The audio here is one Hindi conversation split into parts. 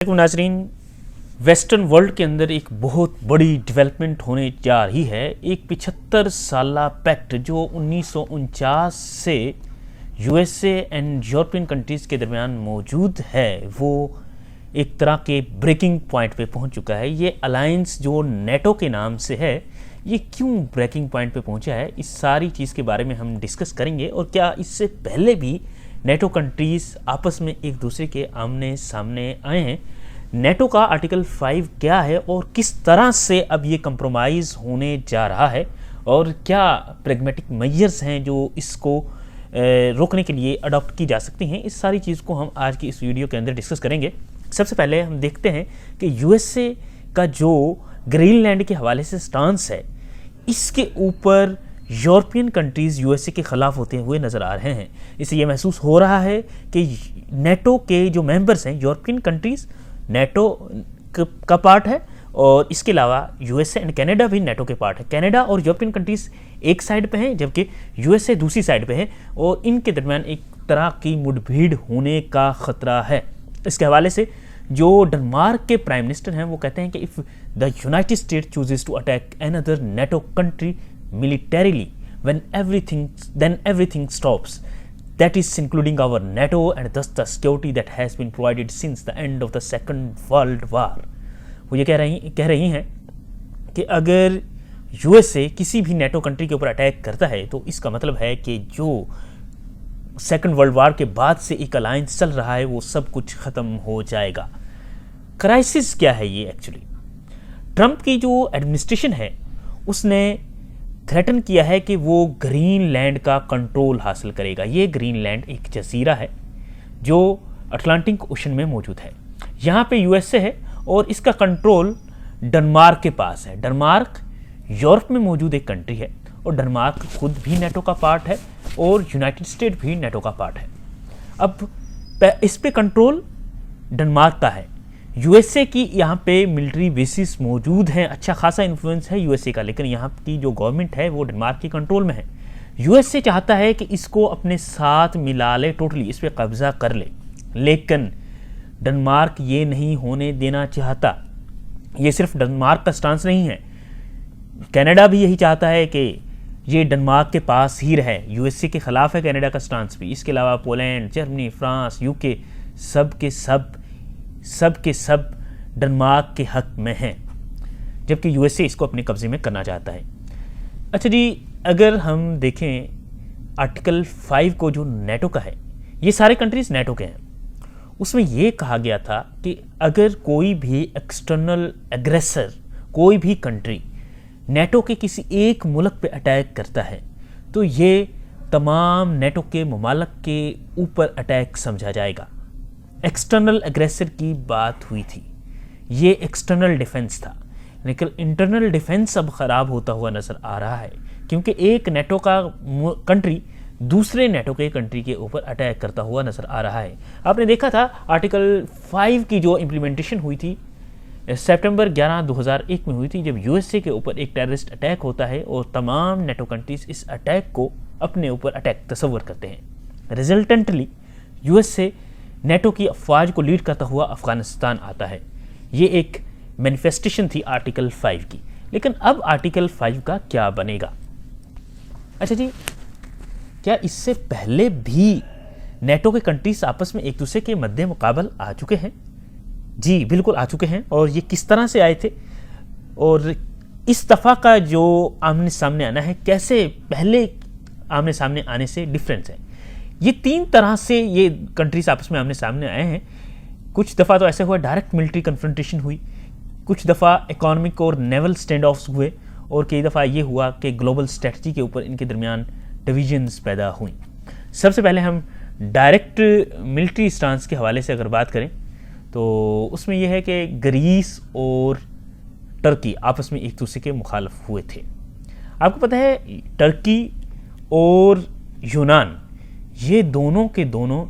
नाजरीन, वेस्टर्न वर्ल्ड के अंदर एक बहुत बड़ी डेवलपमेंट होने जा रही है। एक 75 साला पैक्ट जो 1949 से यूएसए एंड यूरोपियन कंट्रीज़ के दरमियान मौजूद है, वो एक तरह के ब्रेकिंग पॉइंट पे पहुंच चुका है। ये अलायंस जो नेटो के नाम से है, ये क्यों ब्रेकिंग पॉइंट पे पहुंचा है, इस सारी चीज़ के बारे में हम डिस्कस करेंगे। और क्या इससे पहले भी नेटो कंट्रीज़ आपस में एक दूसरे के आमने सामने आए हैं, नेटो का आर्टिकल 5 क्या है और किस तरह से अब ये कंप्रोमाइज़ होने जा रहा है, और क्या प्रेगमेटिक मेजर्स हैं जो इसको रोकने के लिए अडॉप्ट की जा सकती हैं। इस सारी चीज़ को हम आज की इस वीडियो के अंदर डिस्कस करेंगे। सबसे पहले हम देखते हैं कि यूएसए का जो ग्रीनलैंड के हवाले से स्टांस है, इसके ऊपर यूरोपियन कंट्रीज़ यूएसए के ख़िलाफ़ होते हुए नज़र आ रहे हैं। इससे ये महसूस हो रहा है कि नेटो के जो मेंबर्स हैं, यूरोपियन कंट्रीज़ नेटो का पार्ट है, और इसके अलावा यूएसए एंड कनाडा भी नेटो के पार्ट है। कनाडा और यूरोपियन कंट्रीज़ एक साइड पे हैं, जबकि यूएसए दूसरी साइड पे है, और इनके दरमियान एक तरह की मुठभेड़ होने का ख़तरा है। इसके हवाले से जो डेनमार्क के प्राइम मिनिस्टर हैं, वो कहते हैं कि if the United State chooses to attack another NATO country militarily then everything stops, that is including our NATO and thus the security that has been provided since the end of the Second World War। वो ये कह रही हैं कि अगर यूएसए किसी भी नेटो कंट्री के ऊपर अटैक करता है, तो इसका मतलब है कि जो सेकंड वर्ल्ड वार के बाद से एक अलायंस चल रहा है, वो सब कुछ ख़त्म हो जाएगा। क्राइसिस क्या है ये एक्चुअली? ट्रंप की जो एडमिनिस्ट्रेशन है, उसने थ्रेटन किया है कि वो ग्रीनलैंड का कंट्रोल हासिल करेगा। ये ग्रीनलैंड एक जजीरा है जो अटलांटिक ओशन में मौजूद है। यहाँ पे यूएसए है और इसका कंट्रोल डेनमार्क के पास है। डेनमार्क यूरोप में मौजूद एक कंट्री है, और डेनमार्क खुद भी नेटो का पार्ट है और यूनाइटेड स्टेट भी नेटो का पार्ट है। अब इस पे कंट्रोल डेनमार्क का है। यूएसए की यहाँ पे मिलिट्री बेसिस मौजूद हैं, अच्छा खासा इन्फ्लुएंस है यूएसए का, लेकिन यहाँ की जो गवर्नमेंट है वो डेनमार्क के कंट्रोल में है। यूएसए चाहता है कि इसको अपने साथ मिला ले, टोटली इस पे कब्जा कर ले, लेकिन डेनमार्क ये नहीं होने देना चाहता। ये सिर्फ डेनमार्क का स्टांस नहीं है, कनाडा भी यही चाहता है कि ये डेनमार्क के पास ही रहे। यूएसए के खिलाफ है कनाडा का स्टांस भी। इसके अलावा पोलैंड, जर्मनी, फ्रांस, यूके सब के सब डेनमार्क के हक में हैं, जबकि यूएसए इसको अपने कब्जे में करना चाहता है। अच्छा जी, अगर हम देखें आर्टिकल 5 को जो नेटो का है, ये सारे कंट्रीज नेटो के हैं। उसमें ये कहा गया था कि अगर कोई भी एक्सटर्नल एग्रेसर, कोई भी कंट्री नेटो के किसी एक मुल्क पे अटैक करता है, तो ये तमाम नेटो के ममालिक के ऊपर अटैक समझा जाएगा। एक्सटर्नल एग्रेसर की बात हुई थी, ये एक्सटर्नल डिफेंस था, लेकिन इंटरनल डिफेंस अब ख़राब होता हुआ नज़र आ रहा है, क्योंकि एक नेटो का कंट्री दूसरे नेटो के कंट्री के ऊपर अटैक करता हुआ नज़र आ रहा है। आपने देखा था आर्टिकल 5 की जो इम्प्लीमेंटेशन हुई थी सितंबर 11, 2001 में हुई थी, जब यूएसए के ऊपर एक टेररिस्ट अटैक होता है और तमाम नेटो कंट्रीज इस अटैक को अपने ऊपर अटैक तस्वर करते हैं। रिजल्टेंटली यूएसए नेटो की अफवाज को लीड करता हुआ अफगानिस्तान आता है। ये एक मैनिफेस्टेशन थी आर्टिकल 5 की, लेकिन अब आर्टिकल 5 का क्या बनेगा? अच्छा जी, क्या इससे पहले भी नेटो के कंट्रीज आपस में एक दूसरे के मद्दे मुकाबल आ चुके हैं? जी बिल्कुल आ चुके हैं। और ये किस तरह से आए थे, और इस दफ़ा का जो आमने सामने आना है, कैसे पहले आमने सामने आने से डिफरेंस है? ये 3 तरह से ये कंट्रीज आपस में आमने सामने आए हैं। कुछ दफ़ा तो ऐसे हुआ डायरेक्ट मिलिट्री कन्फ्रंटेशन हुई, कुछ दफ़ा इकोनॉमिक और नेवल स्टैंड ऑफ्स हुए, और कई दफ़ा ये हुआ कि ग्लोबल स्ट्रेटजी के ऊपर इनके दरमियान डिविजन्स पैदा हुई। सबसे पहले हम डायरेक्ट मिलिट्री स्टांस के हवाले से अगर बात करें, तो उसमें यह है कि ग्रीस और टर्की आपस में एक दूसरे के मुखालिफ हुए थे। आपको पता है टर्की और यूनान, ये दोनों के दोनों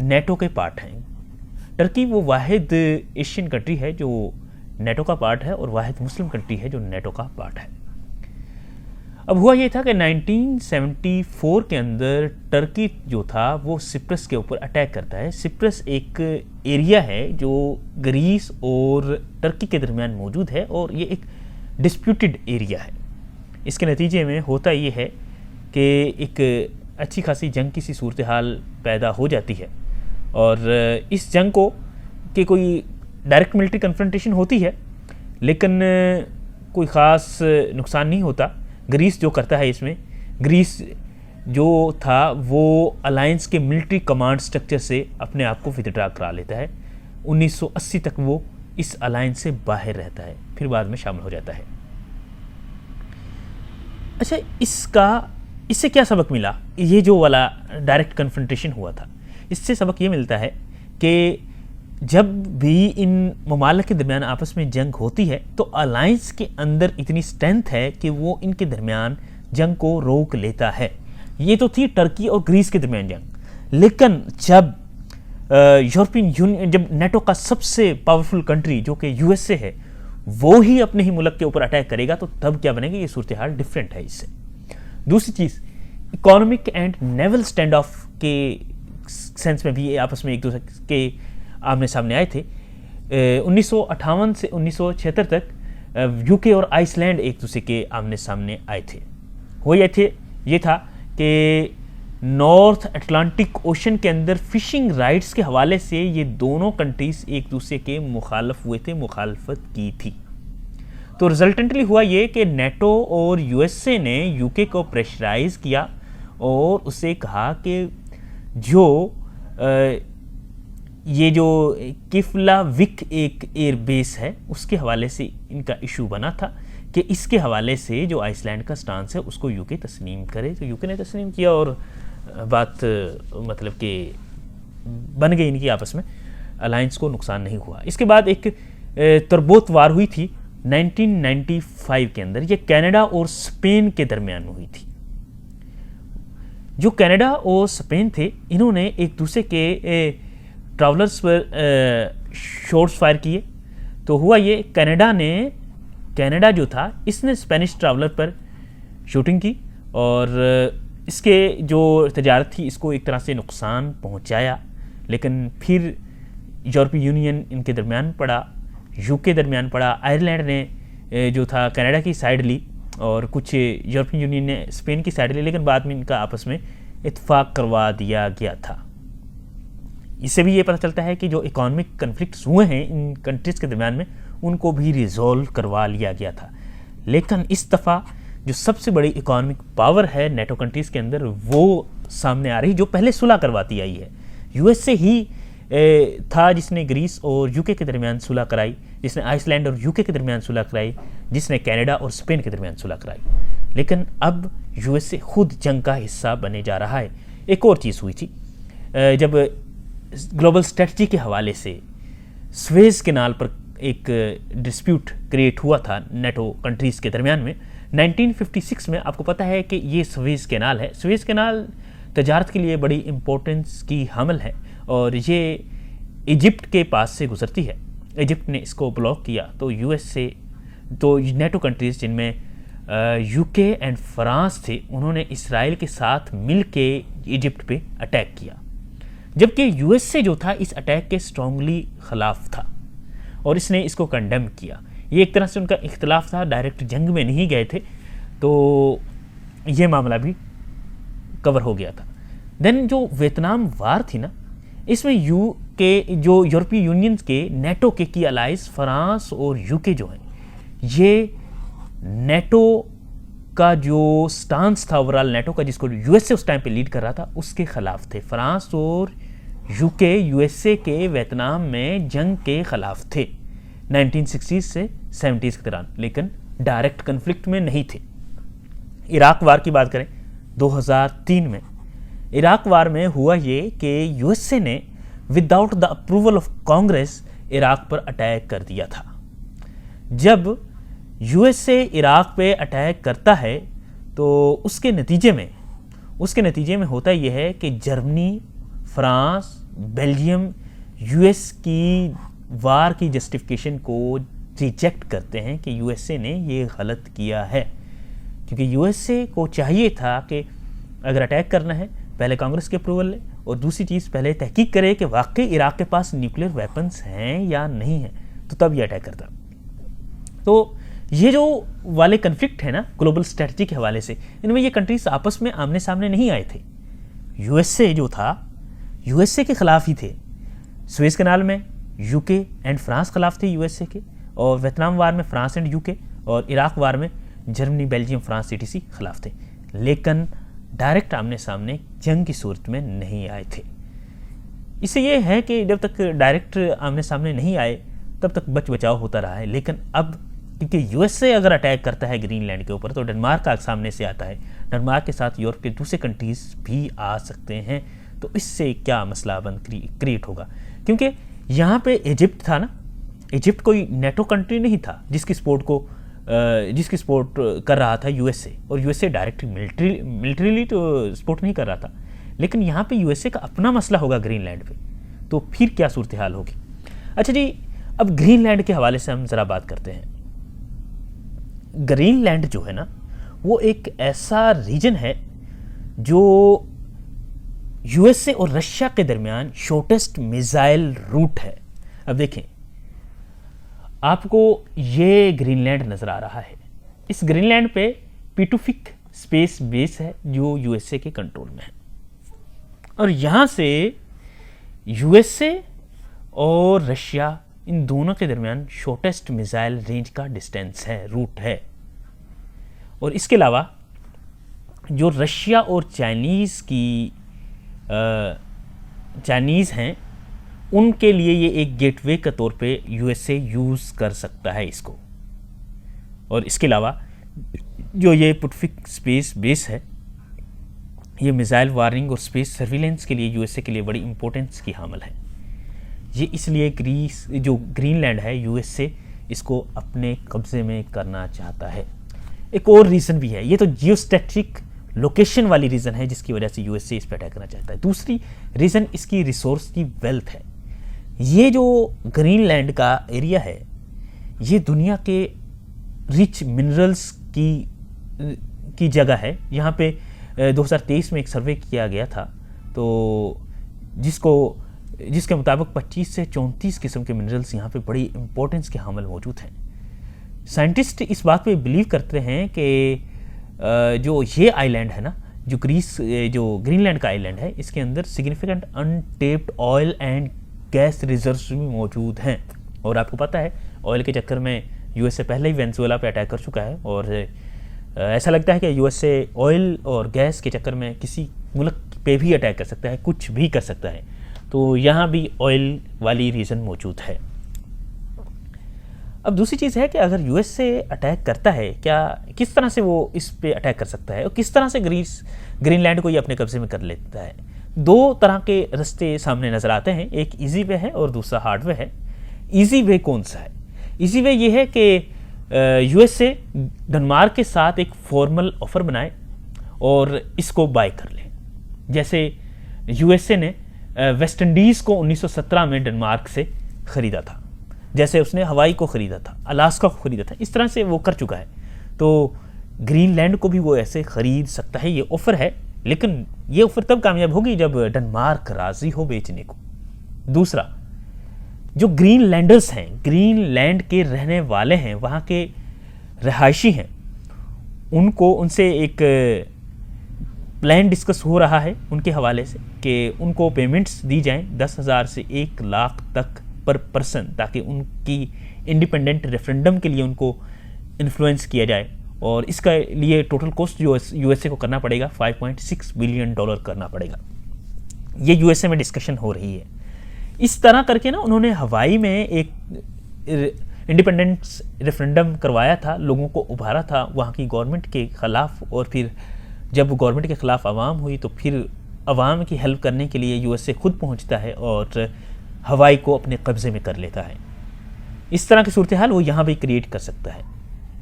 नेटो के पार्ट हैं। टर्की वो वाहिद एशियन कंट्री है जो नेटो का पार्ट है, और वाहिद मुस्लिम कंट्री है जो नेटो का पार्ट है। अब हुआ ये था कि 1974 के अंदर टर्की जो था वो सिप्रस के ऊपर अटैक करता है। सिप्रस एक एरिया है जो ग्रीस और टर्की के दरमियान मौजूद है और ये एक डिस्प्यूटेड एरिया है। इसके नतीजे में होता ये है कि एक अच्छी खासी जंग की सी सूरत हाल पैदा हो जाती है और इस जंग को कि कोई डायरेक्ट मिलिट्री कन्फ्रंटेशन होती है लेकिन कोई ख़ास नुकसान नहीं होता। ग्रीस जो करता है इसमें, ग्रीस जो था वो अलायंस के मिलिट्री कमांड स्ट्रक्चर से अपने आप को विथड्रा करा लेता है। 1980 तक वो इस अलायंस से बाहर रहता है, फिर बाद में शामिल हो जाता है। अच्छा, इससे क्या सबक मिला? ये जो वाला डायरेक्ट कन्फ्रंटेशन हुआ था, इससे सबक ये मिलता है कि जब भी इन ममालिक के दरमियान आपस में जंग होती है तो अलायंस के अंदर इतनी स्ट्रेंथ है कि वो इनके दरमियान जंग को रोक लेता है। ये तो थी टर्की और ग्रीस के दरमियान जंग, लेकिन जब यूरोपियन यूनियन, जब नेटो का सबसे पावरफुल कंट्री जो कि यूएसए है वो ही अपने ही मुल्क के ऊपर अटैक करेगा तो तब क्या बनेगी? ये सूरत हाल डिफरेंट है इससे। दूसरी चीज़, economic and naval standoff off sense में भी ये आपस में एक दूसरे के आमने सामने आए थे। 1958 से 1976 तक यूके और आइसलैंड एक दूसरे के आमने सामने आए थे। वो ये था कि नॉर्थ अटलांटिक ओशन के अंदर फिशिंग राइट्स के हवाले से ये दोनों कंट्रीज एक दूसरे के मुखालफ हुए थे, मुखालफत की थी। तो रिजल्टेंटली हुआ ये कि नेटो और यूएसए ने यूके को प्रेशराइज किया और उसे कहा कि जो ये जो किफलाविक एक एयर बेस है उसके हवाले से इनका इशू बना था कि इसके हवाले से जो आइसलैंड का स्टांस है उसको यूके तस्लीम करे। तो यूके ने तस्लीम किया और बात मतलब कि बन गई इनकी आपस में, अलायंस को नुकसान नहीं हुआ। इसके बाद एक तरबूत वार हुई थी 1995 के अंदर, ये कनाडा और स्पेन के दरमियान हुई थी। जो कनाडा और स्पेन थे इन्होंने एक दूसरे के ट्रैवलर्स पर शॉट्स फायर किए। तो हुआ ये, कनाडा जो था इसने स्पेनिश ट्रैवलर पर शूटिंग की और इसके जो तजारत थी इसको एक तरह से नुकसान पहुंचाया। लेकिन फिर यूरोपीय यूनियन इनके दरमियान पड़ा, यूके दरमियान पड़ा, आयरलैंड ने जो था कनाडा की साइड ली और कुछ यूरोपीय यूनियन ने स्पेन की साइड ली, लेकिन बाद में इनका आपस में इत्फाक करवा दिया गया था। इससे भी ये पता चलता है कि जो इकोनॉमिक कन्फ्लिक्ट्स हुए हैं इन कंट्रीज़ के दरमियान में उनको भी रिजॉल्व करवा लिया गया था। लेकिन इस दफ़ा जो सबसे बड़ी इकोनॉमिक पावर है नेटो कंट्रीज़ के अंदर वो सामने आ रही, जो पहले सुलह करवाती आई है। यूएसए ही था जिसने ग्रीस और यूके के दरमियान सुलह कराई, जिसने आइसलैंड और यूके के दरमियान सुलह कराई, जिसने कनाडा और स्पेन के दरमियान सुलह कराई। लेकिन अब यूएसए खुद जंग का हिस्सा बने जा रहा है। एक और चीज़ हुई थी, जब ग्लोबल स्ट्रेटजी के हवाले से स्वेज कैनाल पर एक डिस्प्यूट क्रिएट हुआ था नेटो कंट्रीज़ के दरमियान में 1956 में। आपको पता है कि ये स्वेज कैनाल है। स्वेज कैनाल तजारत के लिए बड़ी इम्पोर्टेंस की हामिल है और ये इजिप्ट के पास से गुजरती है। इजिप्ट ने इसको ब्लॉक किया तो यूएसए, तो नेटो कंट्रीज़ जिनमें यूके एंड फ्रांस थे, उन्होंने इसराइल के साथ मिल के इजिप्ट पे अटैक किया, जबकि यूएसए जो था इस अटैक के स्ट्रांगली ख़िलाफ़ था और इसने इसको कंडेम किया। ये एक तरह से उनका इख्तिलाफ था, डायरेक्ट जंग में नहीं गए थे, तो ये मामला भी कवर हो गया था। देन जो वियतनाम वार थी ना, इसमें जो यूरोपीय यूनियन के नेटो के की अलाइज फ्रांस और यूके जो हैं, ये नेटो का जो स्टांस था ओवरऑल नेटो का, जिसको यूएसए उस टाइम पे लीड कर रहा था, उसके खिलाफ थे। फ्रांस और यूके यूएसए के वियतनाम में जंग के खिलाफ थे 1960s से 70s के दौरान, लेकिन डायरेक्ट कन्फ्लिक्ट में नहीं थे। इराक वार की बात करें 2003 में, इराक वार में हुआ ये कि यूएसए ने without the approval of Congress Iraq पर अटैक कर दिया था। जब यूएसए इराक पे अटैक करता है तो उसके नतीजे में होता यह है कि जर्मनी, फ्रांस, बेल्जियम यूएस की वार की जस्टिफिकेशन को रिजेक्ट करते हैं कि यूएसए ने ये गलत किया है। क्योंकि यूएसए को चाहिए था कि अगर अटैक करना है पहले कांग्रेस की अप्रूवल ले, और दूसरी चीज़ पहले तहकीक करे कि वाकई इराक के पास न्यूक्लियर वेपन्स हैं या नहीं हैं, तो तब ये अटैक करता। तो ये जो वाले कन्फ्लिक्ट है ना ग्लोबल स्ट्रेटजी के हवाले से, इनमें ये कंट्रीज आपस में आमने सामने नहीं आए थे। यूएसए जो था यूएसए के खिलाफ ही थे। सुएज कनाल में यूके एंड फ्रांस खिलाफ थे यूएसए के, और वियतनाम वार में फ्रांस एंड यूके, और इराक वार में जर्मनी, बेल्जियम, फ्रांस, सीटीसी खिलाफ थे। लेकिन डायरेक्ट आमने सामने जंग की सूरत में नहीं आए थे। इससे ये है कि जब तक डायरेक्ट आमने सामने नहीं आए तब तक बच बचाव होता रहा है। लेकिन अब क्योंकि यूएसए अगर अटैक करता है ग्रीनलैंड के ऊपर, तो डेनमार्क का सामने से आता है। डेनमार्क के साथ यूरोप के दूसरे कंट्रीज भी आ सकते हैं। तो इससे क्या मसला बन क्रिएट होगा, क्योंकि यहाँ पे इजिप्ट था ना, इजिप्ट कोई नेटो कंट्री नहीं था जिसकी सपोर्ट कर रहा था यूएसए, और यूएसए डायरेक्ट मिलिट्रीली तो सपोर्ट नहीं कर रहा था। लेकिन यहाँ पे यूएसए का अपना मसला होगा ग्रीनलैंड पे, तो फिर क्या सूरत हाल होगी। अच्छा जी, अब ग्रीनलैंड के हवाले से हम ज़रा बात करते हैं। ग्रीनलैंड जो है ना, वो एक ऐसा रीजन है जो यूएसए और रशिया के दरमियान शॉर्टेस्ट मिसाइल रूट है। अब देखें, आपको ये ग्रीनलैंड नज़र आ रहा है। इस ग्रीनलैंड पे पीटुफिक स्पेस बेस है जो यूएसए के कंट्रोल में है, और यहाँ से यूएसए और रशिया इन दोनों के दरमियान शॉर्टेस्ट मिसाइल रेंज का डिस्टेंस है, रूट है। और इसके अलावा जो रशिया और चाइनीज़ हैं, उनके लिए ये एक गेटवे के तौर पे यूएसए यूज़ कर सकता है इसको। और इसके अलावा जो ये पीटुफिक स्पेस बेस है, ये मिसाइल वार्निंग और स्पेस सर्विलेंस के लिए यूएसए के लिए बड़ी इंपॉर्टेंस की हामिल है। ये इसलिए जो ग्रीनलैंड है यूएसए इसको अपने कब्जे में करना चाहता है। एक और रीज़न भी है, ये तो जियोस्टैटिक लोकेशन वाली रीज़न है जिसकी वजह से यूएसए इस पर अटैक करना चाहता है। दूसरी रीज़न इसकी रिसोर्स की वेल्थ है। ये जो ग्रीनलैंड का एरिया है, ये दुनिया के रिच मिनरल्स की जगह है। यहाँ पे 2023 में एक सर्वे किया गया था, तो जिसके मुताबिक 25 से 34 किस्म के मिनरल्स यहाँ पे बड़ी इंपॉर्टेंस के हामिल मौजूद हैं। साइंटिस्ट इस बात पे बिलीव करते हैं कि जो ये आइलैंड है ना, जो ग्रीनलैंड का आइलैंड है, इसके अंदर significant untapped oil and gas reserves भी मौजूद हैं। और आपको पता है, ऑयल के चक्कर में यूएसए पहले ही वेनेजुएला पे अटैक कर चुका है, और ऐसा लगता है कि यूएसए ऑयल और गैस के चक्कर में किसी मुल्क पे भी अटैक कर सकता है, कुछ भी कर सकता है। तो यहाँ भी ऑयल वाली रीज़न मौजूद है। अब दूसरी चीज़ है कि अगर यूएसए अटैक करता है, किस तरह से वो इस पे अटैक कर सकता है, और किस तरह से ग्रीनलैंड को ये अपने कब्जे में कर लेता है। दो तरह के रास्ते सामने नज़र आते हैं, एक ईजी वे है और दूसरा हार्ड वे है। ईजी वे कौन सा है? ईजी वे ये है कि यूएसए डेनमार्क के साथ एक फॉर्मल ऑफर बनाए और इसको बाय कर ले। जैसे यूएसए ने वेस्ट इंडीज़ को 1917 में डेनमार्क से ख़रीदा था, जैसे उसने हवाई को ख़रीदा था, अलास्का को ख़रीदा था, इस तरह से वो कर चुका है। तो ग्रीनलैंड को भी वो ऐसे ख़रीद सकता है, ये ऑफ़र है। लेकिन ये ऑफ़र तब कामयाब होगी जब डेनमार्क राज़ी हो बेचने को। दूसरा, जो ग्रीनलैंडर्स हैं, ग्रीनलैंड के रहने वाले हैं, वहाँ के रहायशी हैं, उनसे एक प्लान डिस्कस हो रहा है उनके हवाले से कि उनको पेमेंट्स दी जाएं 10,000 से 1 लाख तक पर पर्सन, ताकि उनकी इंडिपेंडेंट रेफरेंडम के लिए उनको इन्फ्लुएंस किया जाए। और इसका लिए टोटल कॉस्ट जो यूएसए को करना पड़ेगा $5.6 बिलियन करना पड़ेगा। ये यूएसए में डिस्कशन हो रही है। इस तरह करके ना उन्होंने हवाई में एक इंडिपेंडेंस रेफरेंडम करवाया था, लोगों को उभारा था वहाँ की गवर्नमेंट के ख़िलाफ़। और फिर जब गवर्नमेंट के ख़िलाफ़ आवाम हुई तो फिर आवाम की हेल्प करने के लिए यूएसए खुद पहुँचता है और हवाई को अपने कब्ज़े में कर लेता है। इस तरह की सूरत हाल वो यहाँ भी क्रिएट कर सकता है।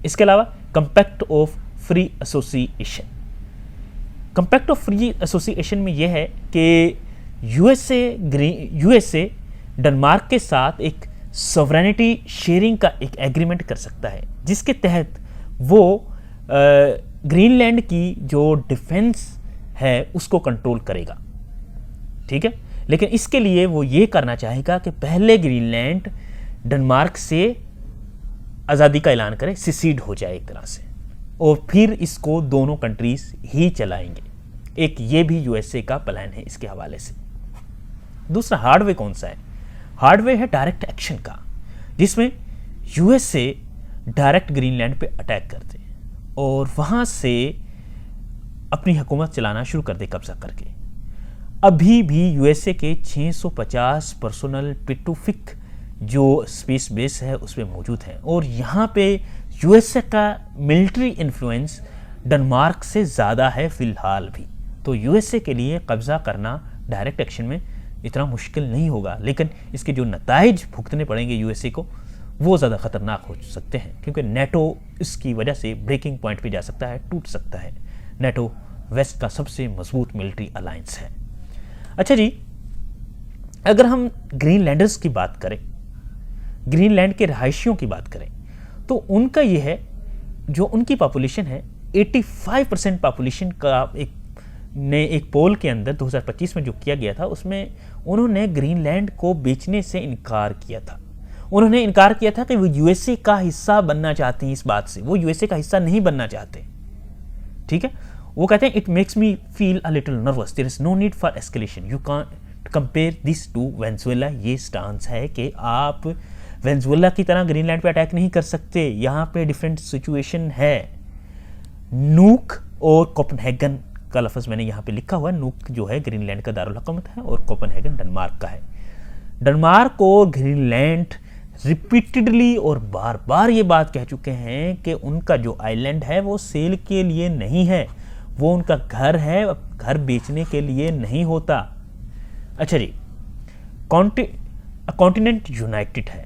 इसके अलावा compact of free association, compact of free association में यह है कि यूएसए डेनमार्क के साथ एक सॉवरेनिटी शेयरिंग का एक एग्रीमेंट कर सकता है, जिसके तहत वो ग्रीनलैंड की जो डिफेंस है उसको कंट्रोल करेगा, ठीक है। लेकिन इसके लिए वो ये करना चाहेगा कि पहले ग्रीनलैंड डेनमार्क से आज़ादी का ऐलान करे, सिसीड हो जाए एक तरह से, और फिर इसको दोनों कंट्रीज ही चलाएंगे। एक ये भी यूएसए का प्लान है इसके हवाले से। दूसरा हार्डवे कौन सा है? हार्डवे है डायरेक्ट एक्शन का, जिसमें यूएसए डायरेक्ट ग्रीनलैंड पे अटैक कर दे और वहां से अपनी हुकूमत चलाना शुरू कर दे कब्जा करके। अभी भी यूएसए के 650 पर्सनल पिटुफिक जो स्पेस बेस है उसमें मौजूद हैं, और यहाँ पे यूएसए का मिलिट्री इन्फ्लुएंस डेनमार्क से ज़्यादा है फिलहाल भी। तो यूएसए के लिए कब्जा करना डायरेक्ट एक्शन में इतना मुश्किल नहीं होगा, लेकिन इसके जो नताइज भुगतने पड़ेंगे यूएसए को वो ज़्यादा खतरनाक हो सकते हैं, क्योंकि नेटो इसकी वजह से ब्रेकिंग पॉइंट पे जा सकता है, टूट सकता है। नेटो वेस्ट का सबसे मजबूत मिलिट्री अलायंस है। अच्छा जी, अगर हम ग्रीनलैंडर्स की बात करें, ग्रीनलैंड के रहायशियों की बात करें, तो उनका ये है, जो उनकी पॉपुलेशन है 85% पॉपुलेशन का एक पोल के अंदर 2025 में जो किया गया था, उसमें उन्होंने ग्रीनलैंड को बेचने से इनकार किया था। उन्होंने इनकार किया था कि वो यूएसए का हिस्सा बनना चाहते हैं। इस बात से वो यूएसए का हिस्सा नहीं बनना चाहते, ठीक है। वो कहते हैं it makes me feel a little nervous, there is no need for escalation, you can't compare this to Venezuela. ये स्टांस है कि आप वेनेजुएला की तरह ग्रीनलैंड पे अटैक नहीं कर सकते, यहाँ पे डिफरेंट सिचुएशन है। नूक और कोपेनहेगन का लफ्ज़ मैंने यहाँ पे लिखा हुआ है। नूक जो है ग्रीनलैंड का दारुल हुकूमत है और कोपेनहेगन डेनमार्क का है। डेनमार्क और ग्रीनलैंड रिपीटेडली और बार बार ये बात कह चुके हैं कि उनका जो आइलैंड है वो सेल के लिए नहीं है, वो उनका घर है, घर बेचने के लिए नहीं होता। अच्छा जी, कॉन्टिनेंट यूनाइटेड है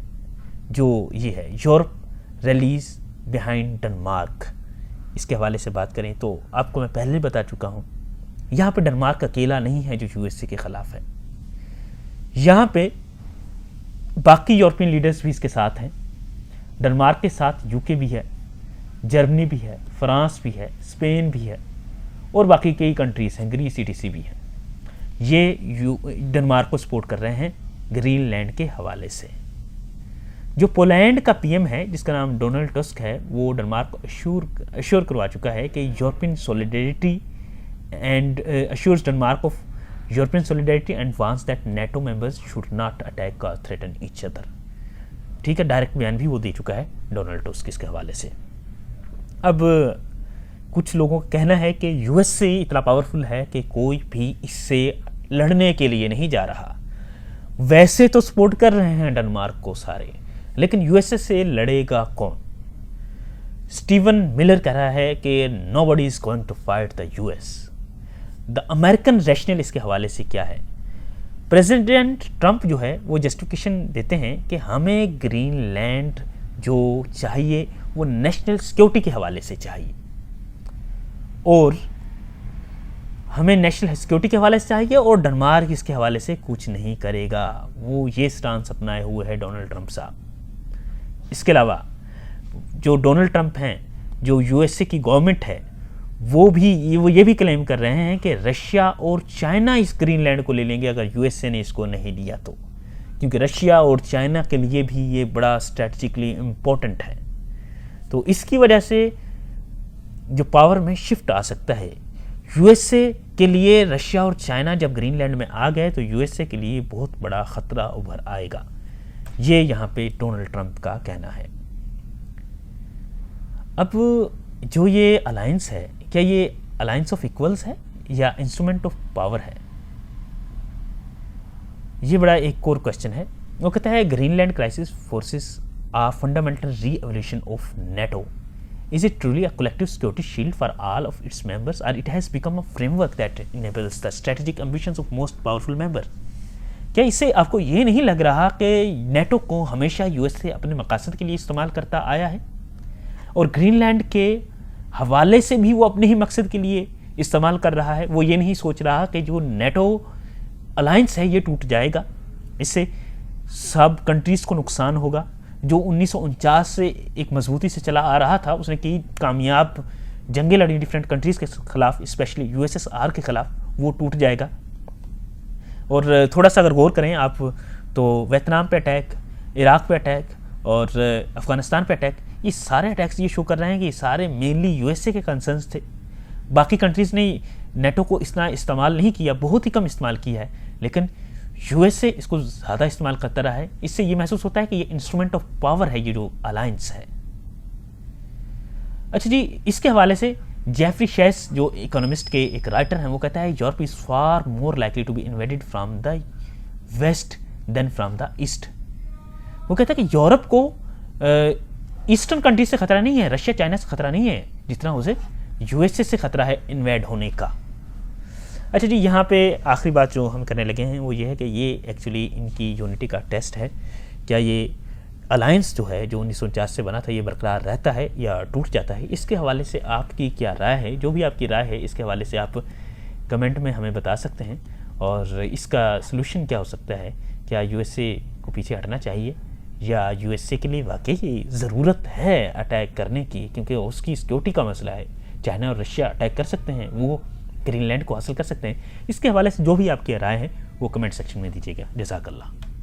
जो ये है, यूरोप रैलीज बिहाइंड डेनमार्क। इसके हवाले से बात करें तो आपको मैं पहले बता चुका हूँ, यहाँ पे डेनमार्क अकेला नहीं है जो यूएसए के खिलाफ है। यहाँ पे बाकी यूरोपियन लीडर्स भी इसके साथ हैं। डेनमार्क के साथ यूके भी है, जर्मनी भी है, फ्रांस भी है, स्पेन भी है और बाकी कई कंट्रीज हैं, ग्रीस ईटीसी भी है। ये डेनमार्क को सपोर्ट कर रहे हैं ग्रीनलैंड के हवाले से। जो पोलैंड का पीएम है जिसका नाम डोनाल्ड टस्क है, वो डेनमार्क को अश्योर करवा चुका है कि European solidarity and assures Denmark of European solidarity and wants that NATO members should not attack और थ्रेटन ईच अदर। ठीक है, डायरेक्ट बयान भी वो दे चुका है डोनाल्ड टस्क इसके हवाले से। अब कुछ लोगों का कहना है कि यूएसए इतना पावरफुल है कि कोई भी इससे लड़ने के लिए नहीं जा रहा। वैसे तो सपोर्ट कर रहे हैं डेनमार्क को सारे, लेकिन यूएसए से लड़ेगा कौन? स्टीवन मिलर कह रहा है कि nobody is going to fight the US. The American rational इसके हवाले से क्या है? प्रेसिडेंट ट्रंप जो है वो जस्टिफिकेशन देते हैं कि हमें ग्रीनलैंड जो चाहिए वो नेशनल सिक्योरिटी के हवाले से चाहिए, और हमें नेशनल सिक्योरिटी के हवाले से चाहिए, और डेनमार्क इसके हवाले से कुछ नहीं करेगा। वो ये स्टांस अपनाए हुए है डोनाल्ड ट्रंप साहब। इसके अलावा जो डोनाल्ड ट्रंप हैं, जो यूएसए की गवर्नमेंट है, वो ये भी क्लेम कर रहे हैं कि रशिया और चाइना इस ग्रीनलैंड को ले लेंगे अगर यूएसए ने इसको नहीं लिया तो, क्योंकि रशिया और चाइना के लिए भी ये बड़ा स्ट्रैटेजिकली इम्पोर्टेंट है। तो इसकी वजह से जो पावर में शिफ्ट आ सकता है यूएसए के लिए। रशिया और चाइना जब ग्रीनलैंड में आ गए तो यूएसए के लिए बहुत बड़ा खतरा उभर आएगा, ये यहाँ पे डोनाल्ड ट्रंप का कहना है। अब जो ये अलायंस है, क्या ये अलायंस ऑफ इक्वल्स है या इंस्ट्रूमेंट ऑफ पावर है? ये बड़ा एक कोर क्वेश्चन है। वो कहता है Greenland crisis forces a fundamental reevaluation of NATO. Is it truly a collective security shield for all of its members, or it has become a framework that enables the strategic ambitions of most powerful member? क्या इससे आपको ये नहीं लग रहा कि नेटो को हमेशा यूएसए अपने मकासद के लिए इस्तेमाल करता आया है, और ग्रीनलैंड के हवाले से भी वो अपने ही मकसद के लिए इस्तेमाल कर रहा है? वो ये नहीं सोच रहा कि जो नेटो अलायंस है ये टूट जाएगा, इससे सब कंट्रीज को नुकसान होगा। जो 1949 से एक मजबूती से चला आ रहा था, उसने कई कामयाब जंगें लड़ी डिफरेंट कंट्रीज़ के खिलाफ, स्पेशली यूएसएसआर के खिलाफ, वो टूट जाएगा। और थोड़ा सा अगर गौर करें आप तो वियतनाम पे अटैक, इराक पे अटैक और अफ़गानिस्तान पे अटैक, ये सारे अटैक्स ये शो कर रहे हैं कि ये सारे मेनली यूएसए के कंसर्न्स थे। बाकी कंट्रीज़ ने नेटो को इतना इस्तेमाल नहीं किया, बहुत ही कम इस्तेमाल किया है, लेकिन यूएसए इसको ज़्यादा इस्तेमाल करता रहा है। इससे ये महसूस होता है कि ये इंस्ट्रूमेंट ऑफ पावर है, ये जो अलायंस है। अच्छा जी, इसके हवाले से जेफरी शेस जो इकोनॉमिस्ट के एक राइटर हैं, वो कहता है Europe is far more likely to be invaded from the west than from the east. वो कहता है कि यूरोप को ईस्टर्न कंट्रीज से खतरा नहीं है, रशिया चाइना से खतरा नहीं है, जितना उसे यूएसए से खतरा है इन्वेड होने का। अच्छा जी, यहाँ पे आखिरी बात जो हम करने लगे हैं वो ये है कि ये एक्चुअली इनकी यूनिटी का टेस्ट है। क्या ये अलायंस जो है जो 1949 से बना था ये बरकरार रहता है या टूट जाता है? इसके हवाले से आपकी क्या राय है? जो भी आपकी राय है इसके हवाले से आप कमेंट में हमें बता सकते हैं। और इसका सलूशन क्या हो सकता है? क्या यूएसए को पीछे हटना चाहिए या यूएसए के लिए वाकई ज़रूरत है अटैक करने की, क्योंकि उसकी सिक्योरिटी का मसला है। चाइना और रशिया अटैक कर सकते हैं, वो ग्रीनलैंड को हासिल कर सकते हैं। इसके हवाले से जो भी आपकी राय है वो कमेंट सेक्शन में दीजिएगा। जज़ाकल्लाह।